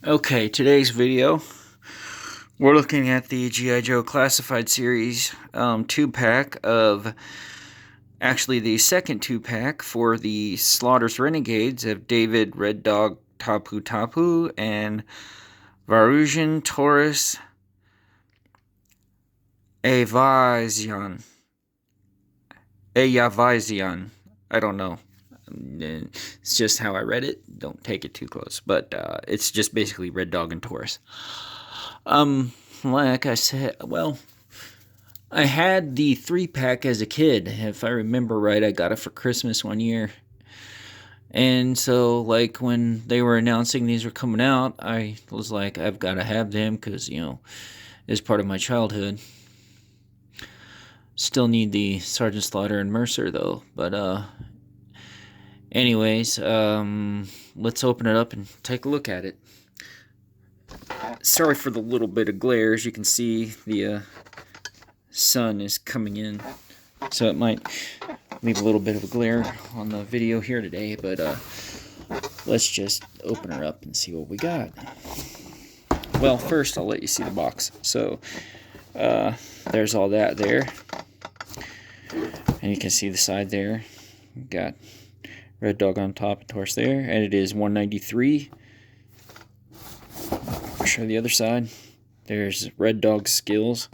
Okay, today's video, we're looking at the G.I. Joe Classified Series 2-pack of, actually the second 2-pack for the Slaughter's Renegades of David Red Dog Tapu Tapu and Varusian Taurus Ayavazian. I don't know. It's just how I read it. Don't take it too close. But it's just basically Red Dog and Taurus. Like I said, well, I had the 3-pack as a kid. If I remember right, I got it for Christmas one year. And so, like, when they were announcing these were coming out, I was like, I've got to have them because, you know, it's part of my childhood. Still need the Sergeant Slaughter and Mercer, though. But, anyways, let's open it up and take a look at it. Sorry for the little bit of glare. As you can see, the sun is coming in, so it might leave a little bit of a glare on the video here today, but let's just open her up and see what we got. Well, first I'll let you see the box. So there's all that there, and you can see the side there. We've got Red Dog on top and Taurus there, and it is 193. I'll show the other side. There's Red Dog's skills.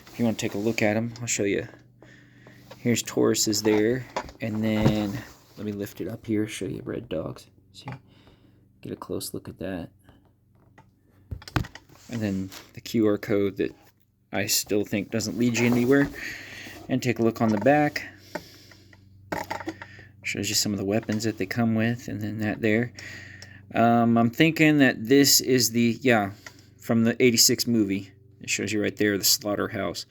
If you want to take a look at them, I'll show you. Here's Taurus's there, and then let me lift it up here, show you Red Dog's. See, get a close look at that. And then the QR code that I still think doesn't lead you anywhere. And take a look on the back. Shows you some of the weapons that they come with, and then that there. I'm thinking that this is the, from the 86 movie. It shows you right there, the slaughterhouse.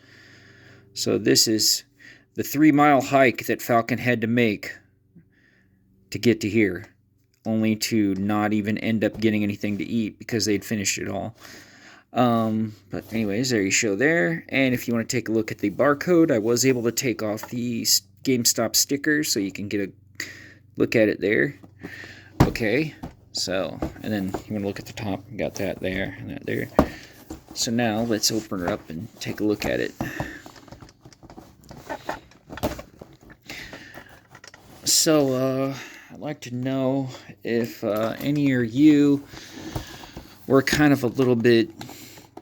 So this is the 3-mile hike that Falcon had to make to get to here, only to not even end up getting anything to eat because they'd finished it all. But anyways, there you show there. And if you want to take a look at the barcode, I was able to take off the GameStop sticker so you can get a look at it there. Okay. So, and then you want to look at the top, you got that there and that there. So now let's open her up and take a look at it. So, I'd like to know if any of you were kind of a little bit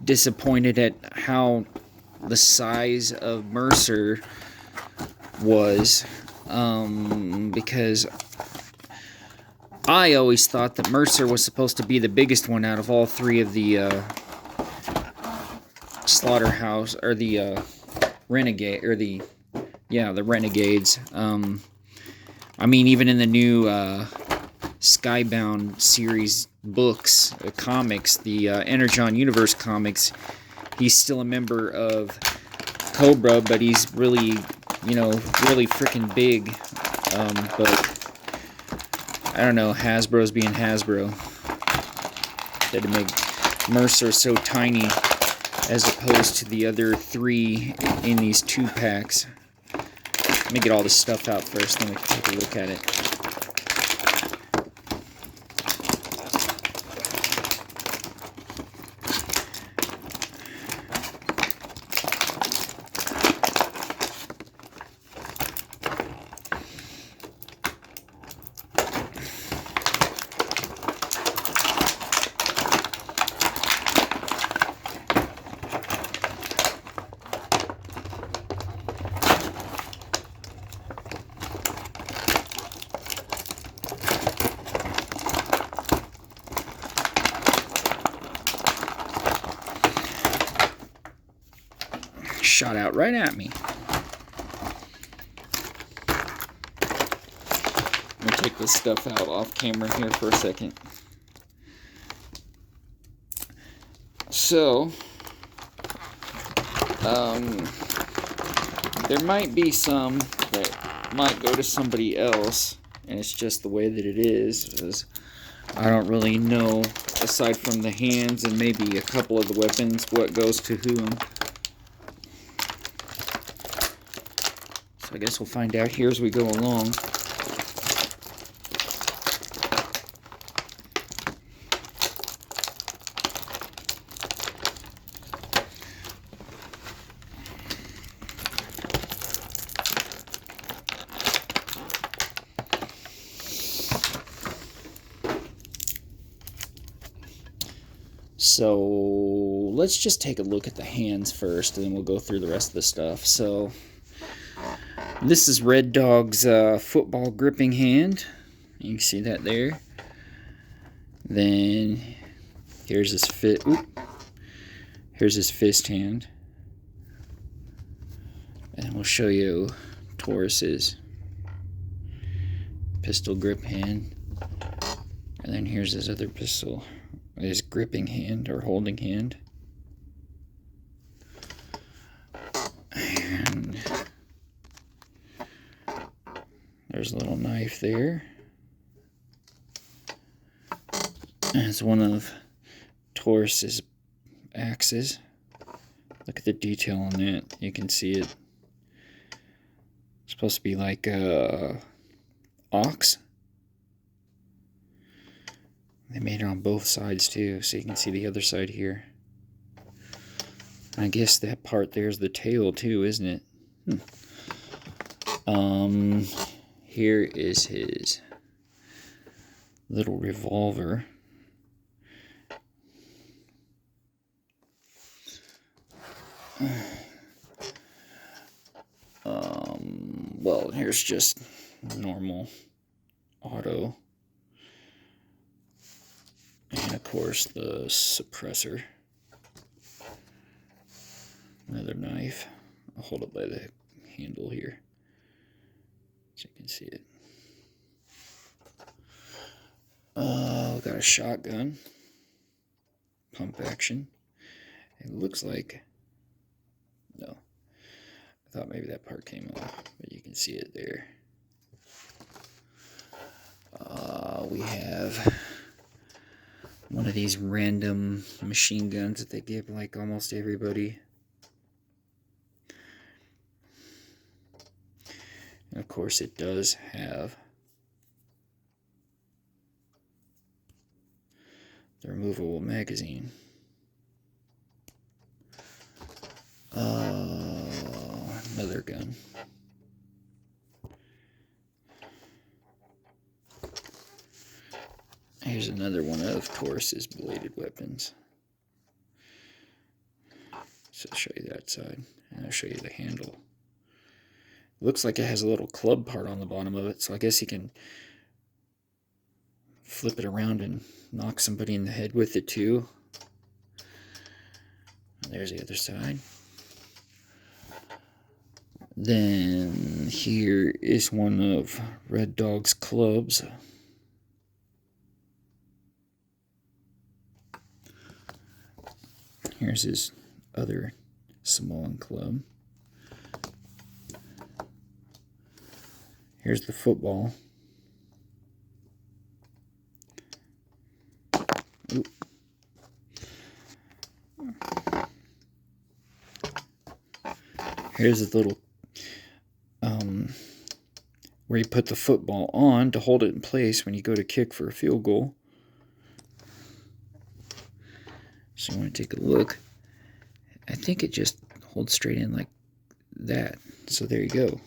disappointed at how the size of Mercer was, because I always thought that Mercer was supposed to be the biggest one out of all three of the slaughterhouse, or the renegade, or the Renegades. I mean, even in the new Skybound series books, comics, the Energon Universe comics, he's still a member of Cobra, but he's really, really freaking big. But I don't know, Hasbro's being Hasbro. They had to make Mercer so tiny as opposed to the other 3 in these 2-packs. Let me get all this stuff out first, then we can take a look at it. Shot out right at me. Let me take this stuff out off camera here for a second. So, there might be some that might go to somebody else, and it's just the way that it is, because I don't really know, aside from the hands and maybe a couple of the weapons, what goes to whom. I guess we'll find out here as we go along. So let's just take a look at the hands first, and then we'll go through the rest of the stuff. So this is Red Dog's football gripping hand. You can see that there. Then here's his here's his fist hand. And we'll show you Taurus's pistol grip hand. And then here's his other pistol, his gripping hand or holding hand. And there's a little knife there. It's one of Taurus's axes. Look at the detail on that. You can see it. It's supposed to be like ox. They made it on both sides too, so you can see the other side here. I guess that part there's the tail too, isn't it? Here is his little revolver. Well, here's just normal auto. And of course the suppressor. Another knife. I'll hold it by the handle here so you can see it. Got a shotgun. Pump action. It looks like... No. I thought maybe that part came off, but you can see it there. We have one of these random machine guns that they give like almost everybody. And of course it does have the removable magazine. Another gun. Here's another one of Taurus's bladed weapons. So I'll show you that side, and I'll show you the handle. It looks like it has a little club part on the bottom of it, so I guess you can flip it around and knock somebody in the head with it too. And there's the other side. Then here is one of Red Dog's clubs. Here's his other Samoan club. Here's the football. Oop. Here's the little where you put the football on to hold it in place when you go to kick for a field goal. So you want to take a look. I think it just holds straight in like that. So there you go.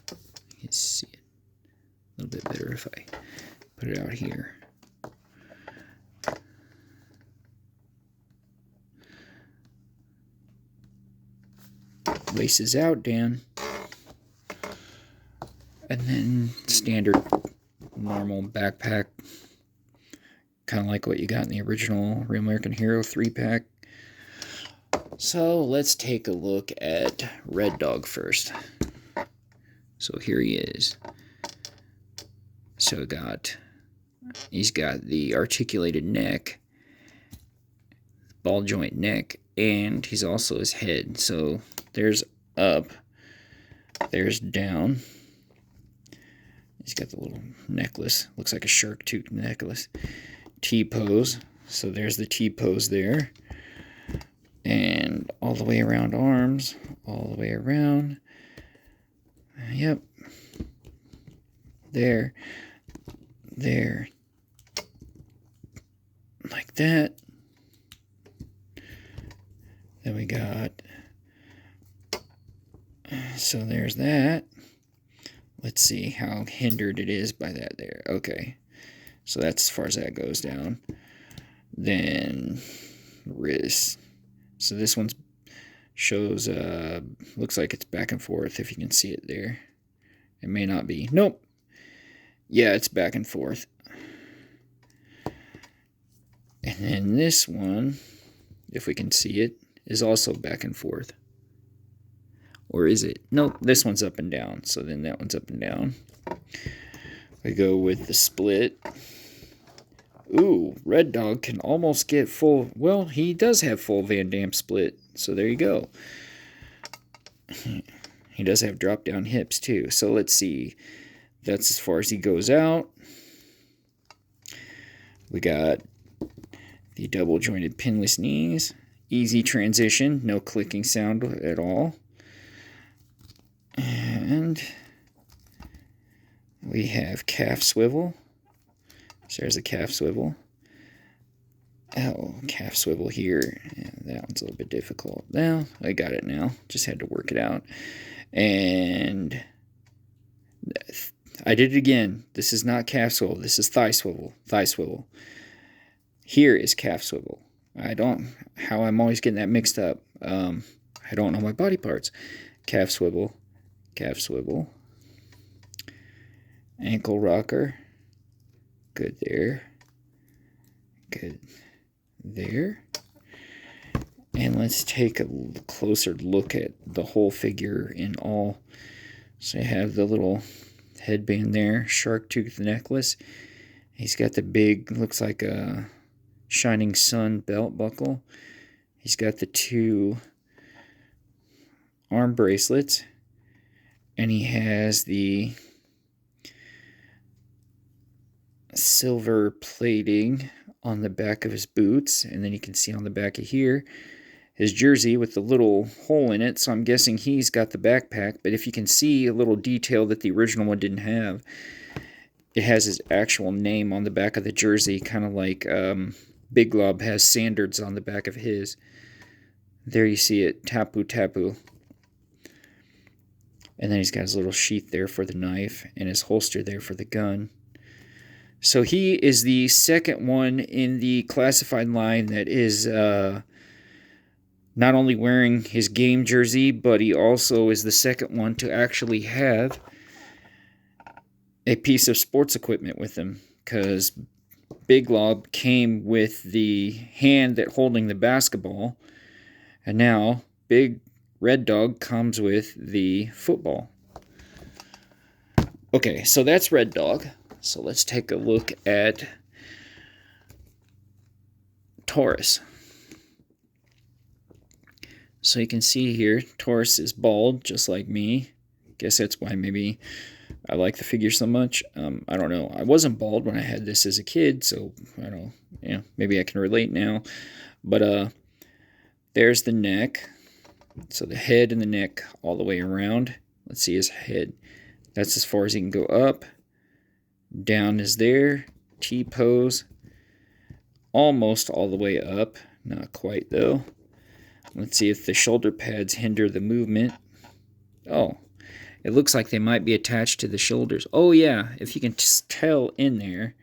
You can see it a little bit better if I put it out here. Laces out, Dan. And then standard normal backpack, kind of like what you got in the original Real American Hero 3-pack. So let's take a look at Red Dog first. So here he is. So he's got the articulated neck, ball joint neck, and he's also his head. So there's up, there's down. He's got the little necklace. Looks like a shark tooth necklace. T-pose. So there's the T-pose there. And all the way around arms. All the way around. Yep. There. There. Like that. Then we got... So there's that. Let's see how hindered it is by that there. Okay. So that's as far as that goes down. Then wrist. So this one's shows, looks like it's back and forth, if you can see it there. It may not be. Nope. Yeah, it's back and forth. And then this one, if we can see it, is also back and forth. Or is it? Nope, this one's up and down. So then that one's up and down. We go with the split. Ooh, Red Dog can almost get full. Well, he does have full Van Damme split. So there you go. He does have drop down hips too. So let's see. That's as far as he goes out. We got the double jointed pinless knees. Easy transition. No clicking sound at all. And we have calf swivel. So there's a calf swivel. Oh, calf swivel here. Yeah, that one's a little bit difficult. Now, I got it now. Just had to work it out. And I did it again. This is not calf swivel. This is thigh swivel. Thigh swivel. Here is calf swivel. How I'm always getting that mixed up. I don't know my body parts. Calf swivel. Calf swivel. Ankle rocker. Good there. Good there. And let's take a closer look at the whole figure in all. So I have the little headband there, shark tooth necklace. He's got the big, looks like a shining sun belt buckle. He's got the 2 arm bracelets. And he has the silver plating on the back of his boots. And then you can see on the back of here his jersey with the little hole in it. So I'm guessing he's got the backpack. But if you can see a little detail that the original one didn't have, it has his actual name on the back of the jersey, kind of like Big Lob has Sanders on the back of his. There you see it, Tapu Tapu. And then he's got his little sheath there for the knife and his holster there for the gun. So he is the second one in the classified line that is not only wearing his game jersey, but he also is the second one to actually have a piece of sports equipment with him. Because Big Lob came with the hand that holding the basketball, and now Big Red Dog comes with the football. Okay, so that's Red Dog. So let's take a look at Taurus. So you can see here, Taurus is bald, just like me. Guess that's why maybe I like the figure so much. I don't know. I wasn't bald when I had this as a kid, so I don't know. Yeah, maybe I can relate now. But there's the neck. So the head and the neck all the way around. Let's see his head. That's as far as he can go up. Down is there. T-pose. Almost all the way up. Not quite, though. Let's see if the shoulder pads hinder the movement. Oh, it looks like they might be attached to the shoulders. Oh, yeah. If you can just tell in there,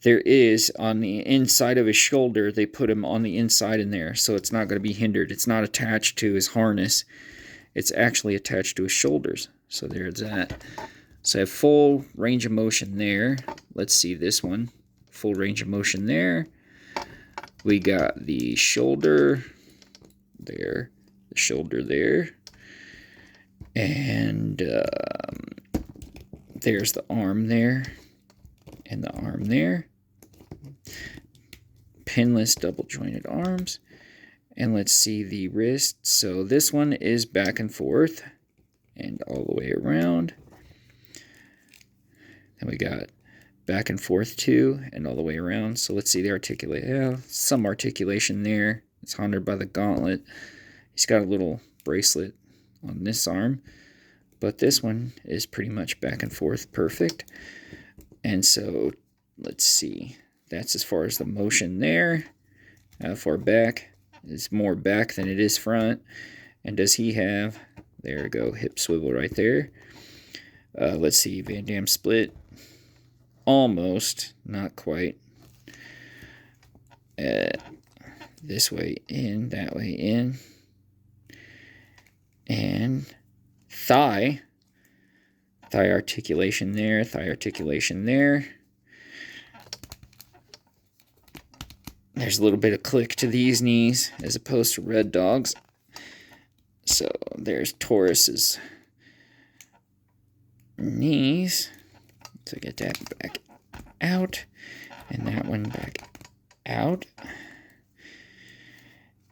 there is on the inside of his shoulder, they put him on the inside in there, so it's not going to be hindered. It's not attached to his harness. It's actually attached to his shoulders. So there's that. So I have full range of motion there. Let's see this one. Full range of motion there. We got the shoulder there, the shoulder there, and there's the arm there, and the arm there. Pinless double jointed arms. And let's see the wrist. So this one is back and forth and all the way around. Then we got back and forth too and all the way around. So let's see the articulation. Yeah, some articulation there. It's honored by the gauntlet. He's got a little bracelet on this arm. But this one is pretty much back and forth perfect. And so let's see. That's as far as the motion there. Far back. It's more back than it is front. And does he have, there we go, hip swivel right there. Let's see, Van Damme split. Almost, not quite. this way in, that way in. And thigh articulation there, thigh articulation there. There's a little bit of click to these knees as opposed to Red Dog's. So there's Taurus's knees. So get that back out, and that one back out.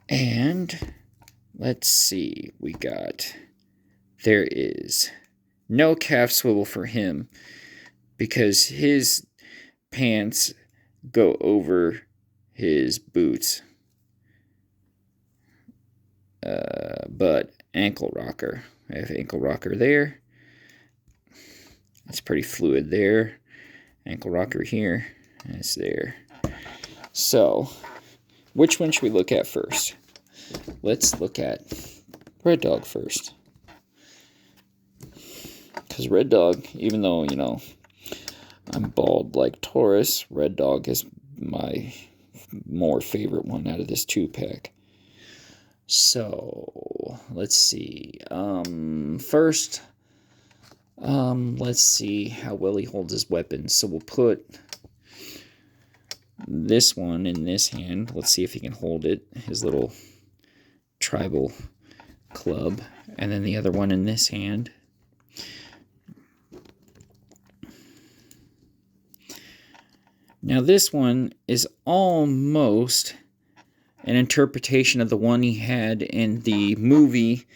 And let's see, there is no calf swivel for him because his pants go over his boots. But ankle rocker. I have ankle rocker there. It's pretty fluid there. Ankle rocker here. And it's there. So, which one should we look at first? Let's look at Red Dog first. Because Red Dog, even though, you know, I'm bald like Taurus, Red Dog is my more favorite one out of this 2-pack. So, let's see. First, let's see how well he holds his weapons. So we'll put this one in this hand. Let's see if he can hold it. His little tribal club. And then the other one in this hand. Now this one is almost an interpretation of the one he had in the movie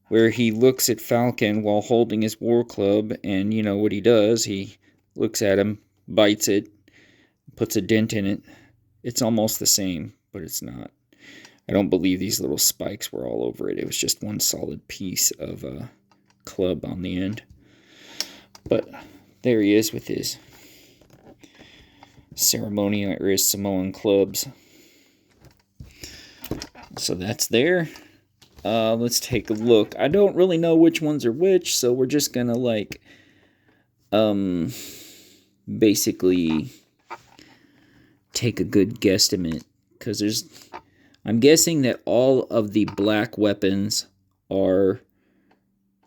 where he looks at Falcon while holding his war club, and you know what he does? He looks at him, bites it, puts a dent in it. It's almost the same, but it's not. I don't believe these little spikes were all over it. It was just one solid piece of a club on the end. But there he is with his ceremonial or his Samoan clubs. So that's there. Let's take a look. I don't really know which ones are which, so we're just gonna like basically take a good guesstimate, because I'm guessing that all of the black weapons are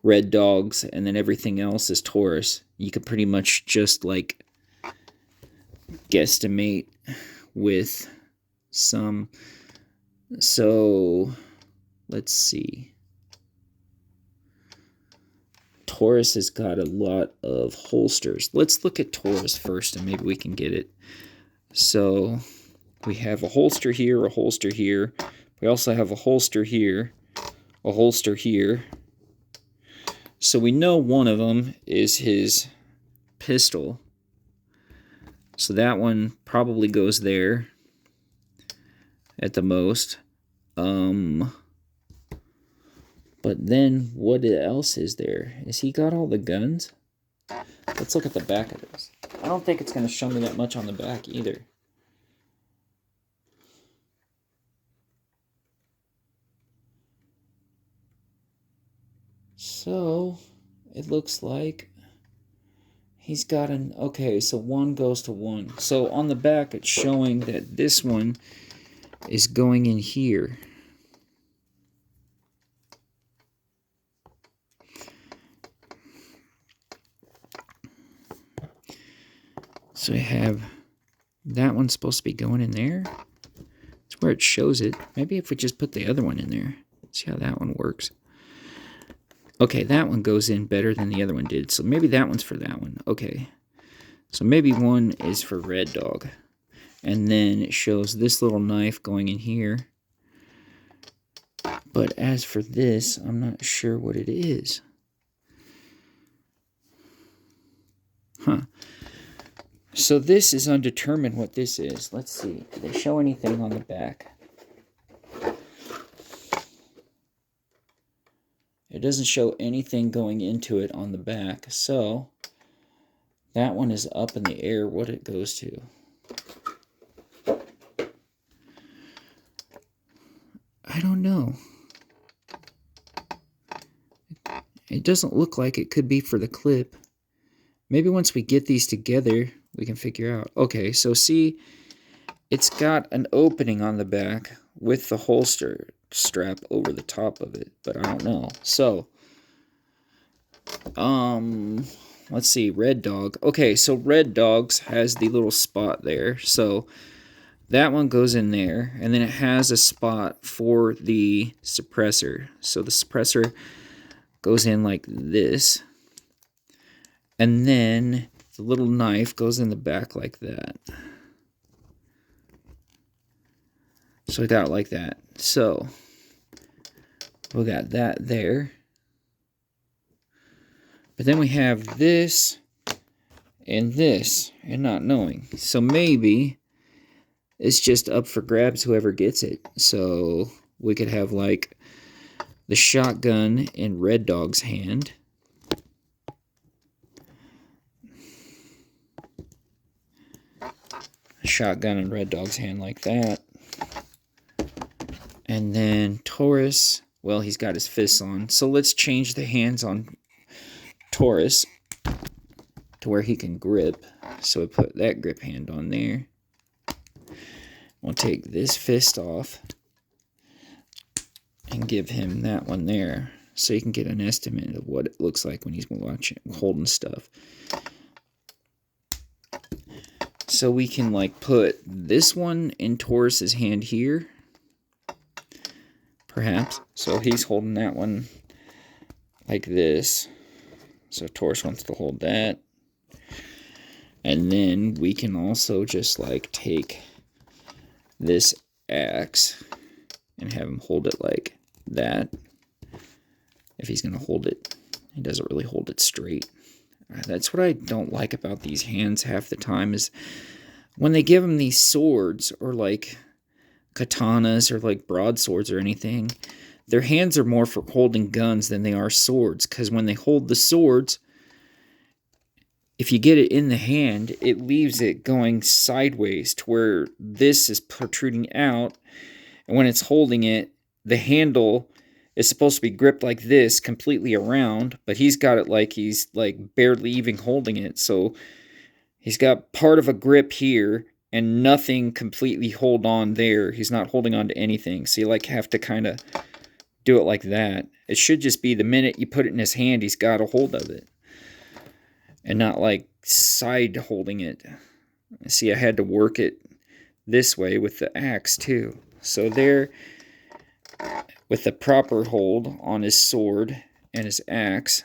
Red Dogs, and then everything else is Taurus. You could pretty much just like guesstimate with some. So let's see. Taurus has got a lot of holsters. Let's look at Taurus first, and maybe we can get it. So we have a holster here, a holster here. We also have a holster here, a holster here. So we know one of them is his pistol. So that one probably goes there at the most. But then what else is there? Has he got all the guns? Let's look at the back of this. I don't think it's going to show me that much on the back either. So, it looks like he's got an... Okay, so one goes to one. So on the back, it's showing that this one is going in here. So we have that one's supposed to be going in there. That's where it shows it. Maybe if we just put the other one in there. See how that one works. Okay, that one goes in better than the other one did. So maybe that one's for that one. Okay. So maybe one is for Red Dog. And then it shows this little knife going in here. But as for this, I'm not sure what it is. Huh. So this is undetermined what this is. Let's see. Do they show anything on the back? It doesn't show anything going into it on the back. So that one is up in the air what it goes to. I don't know. It doesn't look like it could be for the clip. Maybe once we get these together, we can figure out. Okay, so see, it's got an opening on the back with the holster strap over the top of it, but I don't know. So, let's see, Red Dog. Okay, so Red Dog's has the little spot there. So that one goes in there, and then it has a spot for the suppressor. So the suppressor goes in like this, and then the little knife goes in the back like that. So we got it like that. So we got that there. But then we have this and not knowing. So maybe it's just up for grabs whoever gets it. So we could have like the shotgun in Red Dog's hand. Shotgun in Red Dog's hand like that. And then Taurus, well, he's got his fists on. So let's change the hands on Taurus to where he can grip. So we put that grip hand on there. We'll take this fist off and give him that one there, so you can get an estimate of what it looks like when he's holding stuff. So we can like put this one in Taurus's hand here, perhaps. So he's holding that one like this. So Taurus wants to hold that. And then we can also just like take this axe and have him hold it like that. If he's going to hold it, he doesn't really hold it straight. That's what I don't like about these hands half the time, is when they give them these swords or like katanas or like broadswords or anything, their hands are more for holding guns than they are swords. Because when they hold the swords, if you get it in the hand, it leaves it going sideways to where this is protruding out. And when it's holding it, the handle is supposed to be gripped like this, completely around. But he's got it like he's like barely even holding it. So he's got part of a grip here and nothing completely hold on there. He's not holding on to anything. So you like have to kind of do it like that. It should just be the minute you put it in his hand, he's got a hold of it. And not like side holding it. See, I had to work it this way with the axe too. So there, with the proper hold on his sword and his axe.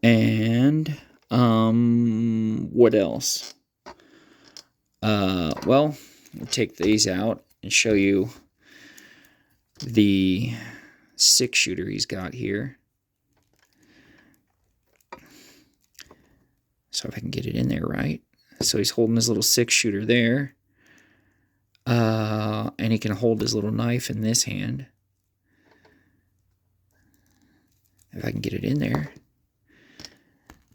And, what else? Well, I'll take these out and show you the 6-shooter he's got here. So if I can get it in there right. So he's holding his little 6-shooter there. And he can hold his little knife in this hand. If I can get it in there.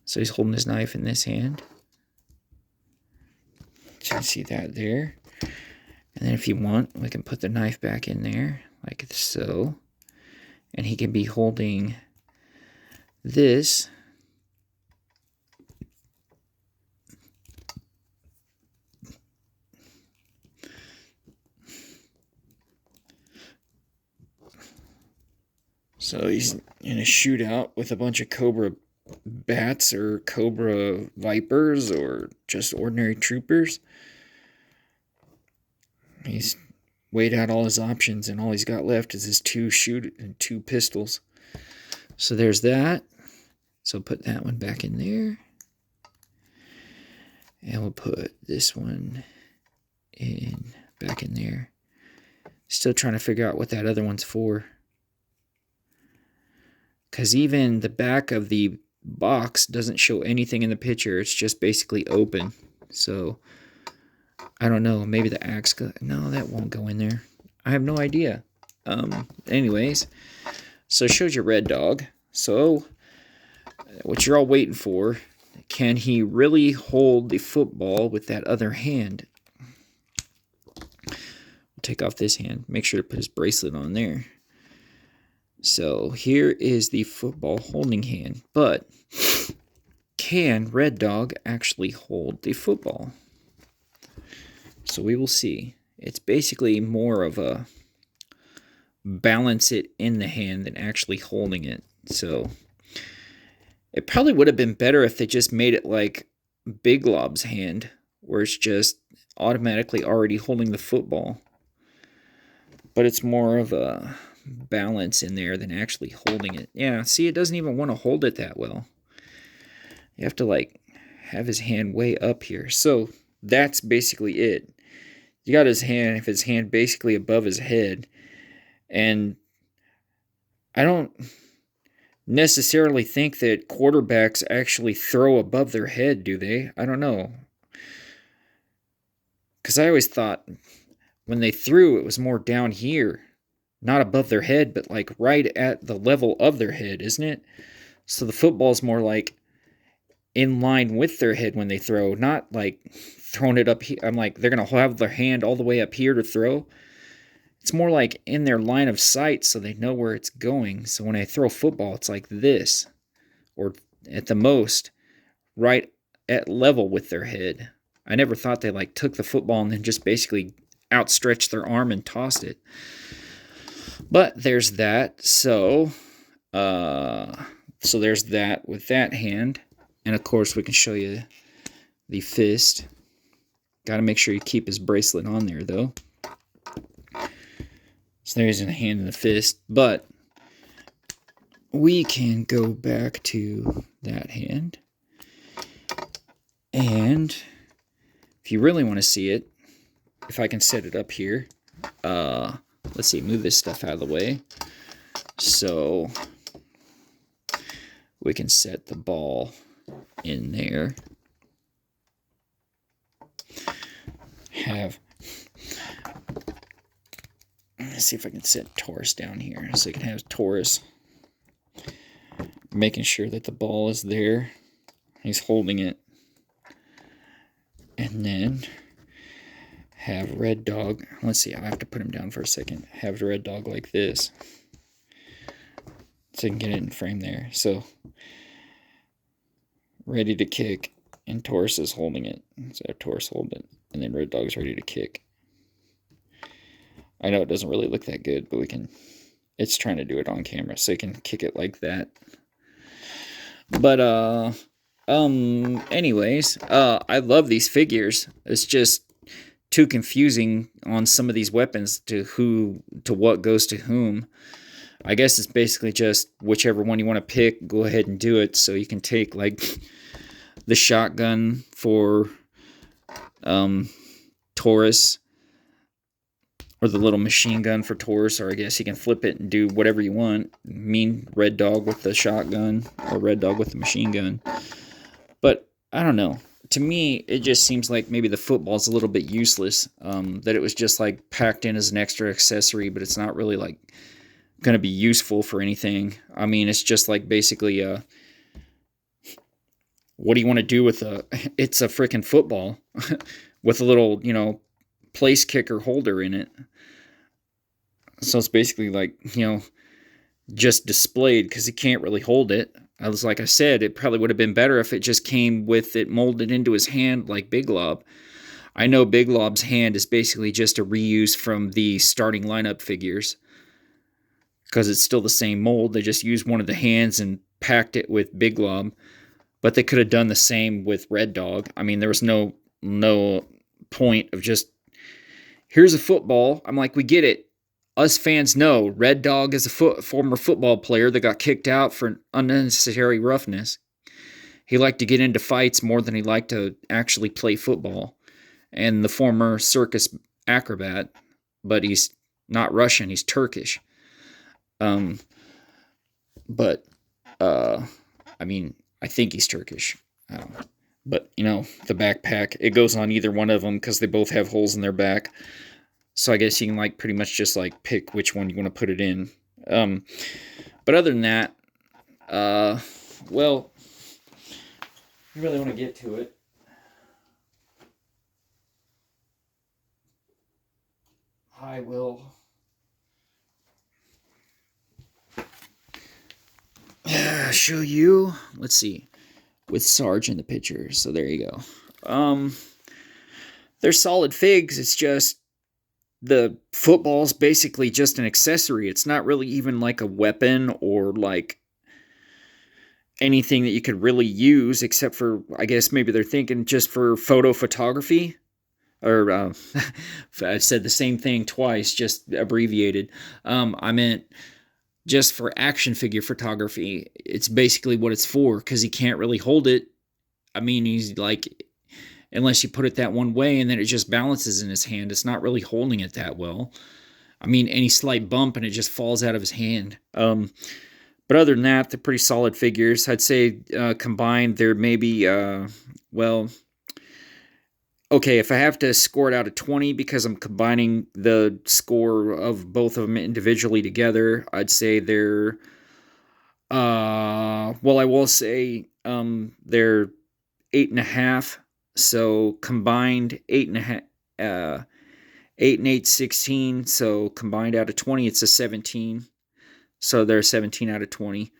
So he's holding his knife in this hand. So you can see that there. And then if you want, we can put the knife back in there, like so. And he can be holding this. So he's in a shootout with a bunch of Cobra bats or Cobra Vipers or just ordinary troopers. He's weighed out all his options, and all he's got left is his 2 pistols. So there's that. So put that one back in there. And we'll put this one back in there. Still trying to figure out what that other one's for. Because even the back of the box doesn't show anything in the picture. It's just basically open. So, I don't know. Maybe the axe... No, that won't go in there. I have no idea. Anyways. So, it shows you Red Dog. So, what you're all waiting for. Can he really hold the football with that other hand? We'll take off this hand. Make sure to put his bracelet on there. So here is the football holding hand, but can Red Dog actually hold the football? So we will see It's basically more of a balance it in the hand than actually holding it. So it probably would have been better if they just made it like Big Lob's hand, where it's just automatically already holding the football. But it's more of a balance in there than actually holding it. Yeah, see, it doesn't even want to hold it that well. You have to like have his hand way up here. So that's basically it. You got his hand basically above his head. And I don't necessarily think that quarterbacks actually throw above their head, do they? I don't know. Because I always thought when they threw, it was more down here. Not above their head, but like right at the level of their head, isn't it? So the football's more like in line with their head when they throw, not like throwing it up here. I'm like, they're going to have their hand all the way up here to throw. It's more like in their line of sight so they know where it's going. So when I throw football, it's like this, or at the most, right at level with their head. I never thought they like took the football and then just basically outstretched their arm and tossed it. But there's that. So there's that with that hand. And of course, we can show you the fist. Got to make sure you keep his bracelet on there, though. So there's a hand and a fist. But we can go back to that hand. And if you really want to see it, if I can set it up here, let's see, move this stuff out of the way. So we can set the ball in there. Let's see if I can set Taurus down here. So you can have Taurus making sure that the ball is there. He's holding it. And then have Red Dog. Let's see, I have to put him down for a second. Have Red Dog like this. So you can get it in frame there. So ready to kick, and Taurus is holding it. So Taurus hold it, and then Red Dog's ready to kick. I know it doesn't really look that good, but it's trying to do it on camera, so you can kick it like that. But anyways, I love these figures. It's just too confusing on some of these weapons to what goes to whom. I guess it's basically just whichever one you want to pick, go ahead and do it. So you can take like the shotgun for Taurus, or the little machine gun for Taurus, or I guess you can flip it and do whatever you want. Mean Red Dog with the shotgun, or Red Dog with the machine gun. But I don't know. To me, it just seems like maybe the football's a little bit useless. That it was just like packed in as an extra accessory, but it's not really like going to be useful for anything. I mean, it's just like basically what do you want to do with it's a freaking football with a little, place kicker holder in it. So it's basically like, just displayed because he can't really hold it. Like I said, it probably would have been better if it just came with it molded into his hand like Big Lob. I know Big Lob's hand is basically just a reuse from the starting lineup figures because it's still the same mold. They just used one of the hands and packed it with Big Lob, but they could have done the same with Red Dog. I mean, there was no point of just, here's a football. I'm like, we get it. Us fans know Red Dog is a former football player that got kicked out for unnecessary roughness. He liked to get into fights more than he liked to actually play football. And the former circus acrobat, but he's not Russian, he's Turkish. I mean, I think he's Turkish. But, the backpack, it goes on either one of them because they both have holes in their back. So I guess you can pretty much just pick which one you want to put it in. But other than that, well, you really want to get to it. I will show you. Let's see, with Sarge in the picture. So there you go. They're solid figs. It's just the football's basically just an accessory. It's not really even like a weapon or like anything that you could really use, except for, I guess maybe they're thinking just for photo photography. Or I've said the same thing twice, just abbreviated. I meant just for action figure photography. It's basically what it's for, because he can't really hold it. I mean, he's like, unless you put it that one way and then it just balances in his hand, it's not really holding it that well. I mean, any slight bump and it just falls out of his hand. But other than that, they're pretty solid figures. I'd say combined, they're maybe, well, okay, if I have to score it out of 20 because I'm combining the score of both of them individually together, I'd say they're, well, I will say they're 8.5. So combined 8.5, 8 and 8, 16. So combined out of 20, it's a 17. So they're 17 out of 20.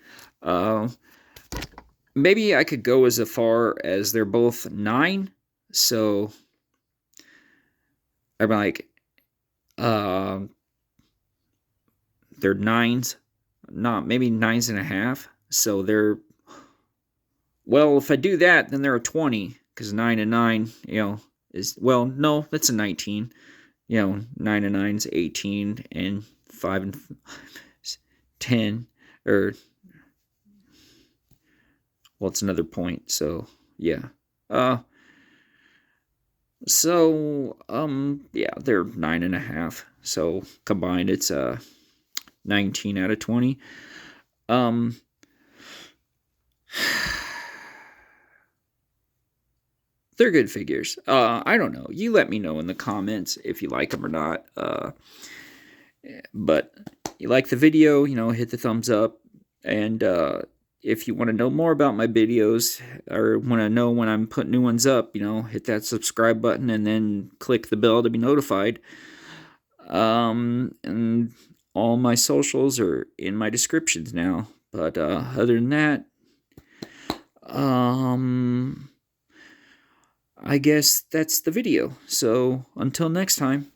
Maybe I could go as far as they're both 9. So I'm like, they're 9s, not maybe 9.5. So they're, well, if I do that, then they're a 20, because 9 and 9, is, well, no, that's a 19. 9 and 9 is 18, and 5 and 10, or, well, it's another point. So yeah. So yeah, they're 9.5. So combined, it's 19 out of 20. They're good figures. I don't know. You let me know in the comments if you like them or not. But you like the video, hit the thumbs up. And if you want to know more about my videos, or want to know when I'm putting new ones up, hit that subscribe button and then click the bell to be notified. And all my socials are in my descriptions now. But other than that, I guess that's the video. So until next time.